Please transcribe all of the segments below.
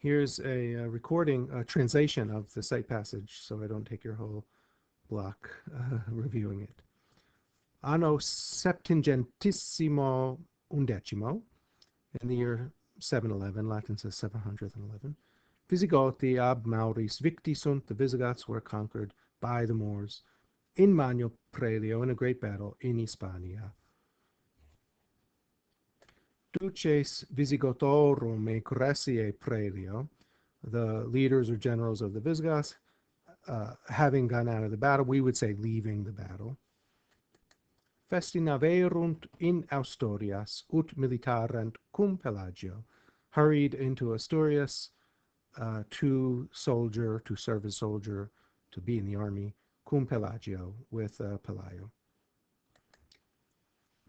Here's a recording, a translation of the site passage, so I don't take your whole block reviewing it. Anno septingentissimo undecimo, in the year 711, Latin says 711, Visigoti ab Mauris victi sunt, the Visigoths were conquered by the Moors, in Magno Prelio, in a great battle in Hispania. Duces Visigotorum e Cressie Prelio, the leaders or generals of the Visigoths, having gone out of the battle, we would say leaving the battle. Festinaverunt in Astorias ut militarent cum Pelagio, hurried into Asturias to serve as soldier, to be in the army, cum Pelagio, with Pelayo.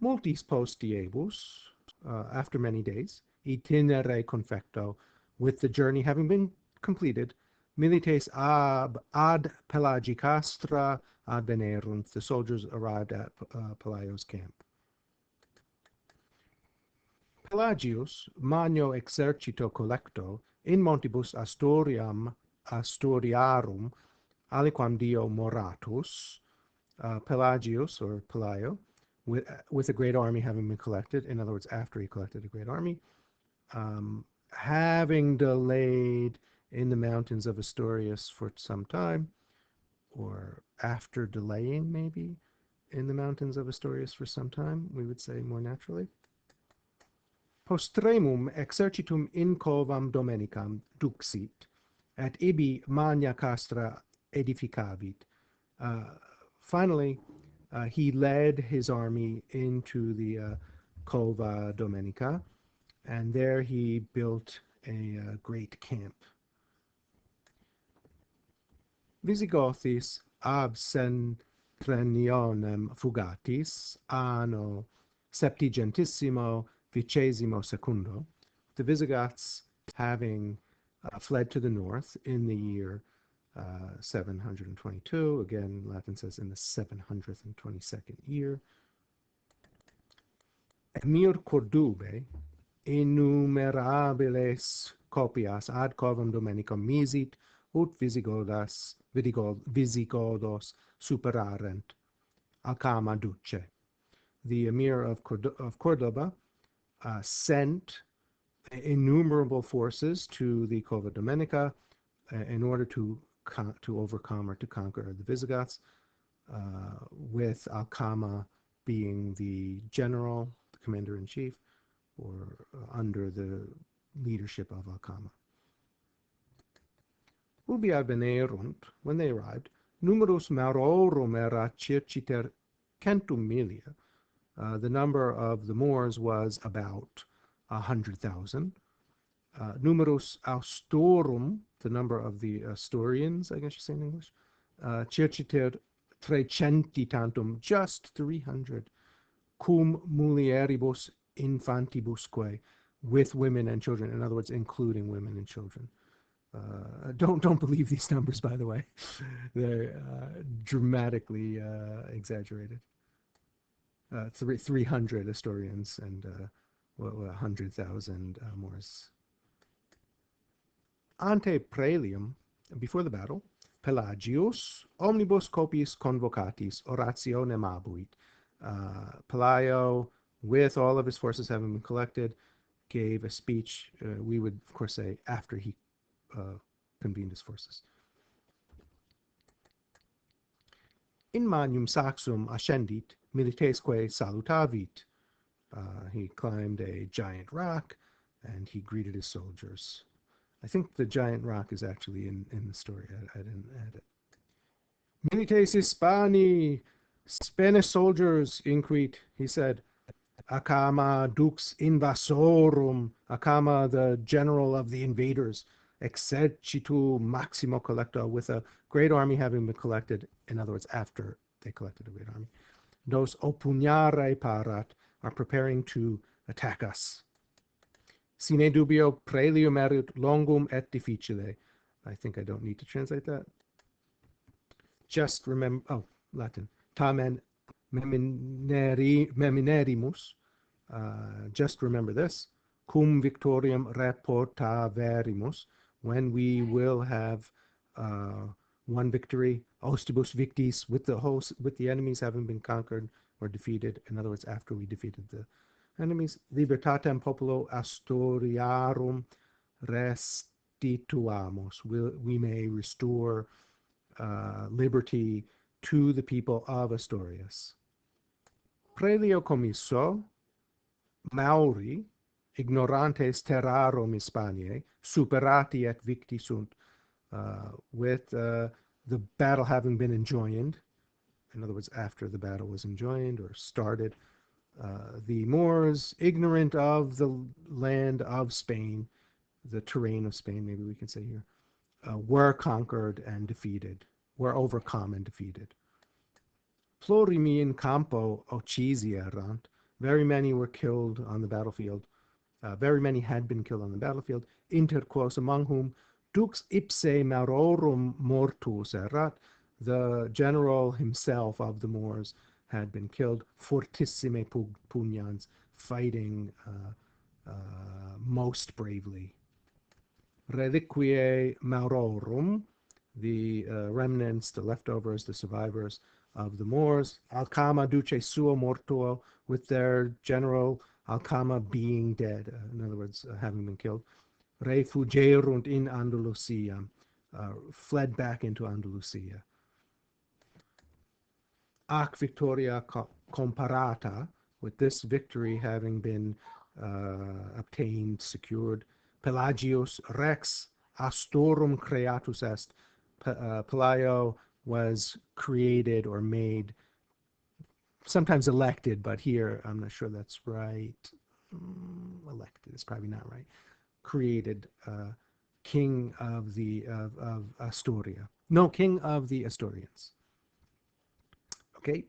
Multis post diebus, after many days, itinere confecto, with the journey having been completed, milites ad Pelagicastra advenerunt, the soldiers arrived at Pelayo's camp. Pelagius magno exercito collecto in montibus Asturiarum aliquam dio moratus, Pelagius, or Pelayo, with a great army having been collected, in other words, after he collected a great army, having delayed in the mountains of Asturias for some time, or after delaying maybe in the mountains of Asturias for some time, we would say more naturally. Postremum exercitum in covam domenicam duxit, et ibi magna castra edificavit. Finally, he led his army into the Cova Domenica, and there he built a great camp. Visigothis ab Centrenionem fugatis anno septigentissimo vicesimo secundo, the Visigoths having fled to the north in the year 722, again Latin says in the 722nd year. Emir Cordube innumerabiles copias ad covam Domenicum misit, ut Visigodos superarent Alcama duce. The Emir of Cordoba sent innumerable forces to the Cova Domenica in order to overcome or to conquer the Visigoths, with Alcama being the general, the commander-in-chief, or under the leadership of Alcama. Ubi advenerunt, when they arrived, numerus Maurorum erat circiter centum milia. The number of the Moors was about 100,000. Numerus Austorum, the number of the Asturians, I guess you say in English, circiter trecenti tantum, just 300, cum mulieribus infantibusque, with women and children, in other words, including women and children. Don't believe these numbers, by the way. They're dramatically exaggerated. 300 Asturians and 100,000 Moors. Ante praelium, before the battle, Pelagius omnibus copiis convocatis orationem abuit. Pelayo, with all of his forces having been collected, gave a speech, we would of course say after he convened his forces. In magnum saxum ascendit, militesque salutavit. He climbed a giant rock and he greeted his soldiers. I think the giant rock is actually in the story. I didn't add it. Milites Hispani, Spanish soldiers in Crete, he said. Acama dux invasorum, Acama, the general of the invaders, exercitu maximo collecto, with a great army having been collected, in other words, after they collected a great army. Nos oppugnare parat, are preparing to attack us. Sine dubio praelium erit longum et difficile. I think I don't need to translate that. Just remember, Latin. Tamen meminerimus, just remember this. Cum victoriam reportaverimus, when we will have one victory, ostibus victis, with the enemies having been conquered or defeated. In other words, after we defeated the enemies, libertatem populo Astoriarum restituamos. We may restore liberty to the people of Asturias. Prelio commisso, Mauri, ignorantes terrarum Hispaniae, superati et victi sunt. With the battle having been enjoined, in other words, after the battle was enjoined or started, the Moors, ignorant of the land of Spain, the terrain of Spain, maybe we can say here, were conquered and defeated, were overcome and defeated. Plurimi in campo uccisi erant. Very many were killed on the battlefield. Very many had been killed on the battlefield. Inter quos, among whom dux ipse maurorum mortus erat. The general himself of the Moors had been killed. Fortissime pugnans, fighting most bravely. Reliquiae maurorum, the remnants, the leftovers, the survivors of the Moors. Alcama duce suo mortuo, with their general Alcama being dead, in other words, having been killed. Refugerunt in Andalusia, fled back into Andalusia. Ac victoria comparata, with this victory having been obtained, secured. Pelagius rex Astorum creatus est. Pelayo was created or made, sometimes elected, but here I'm not sure that's right. Elected is probably not right. Created king of the of Astoria. No, king of the Asturians. Okay,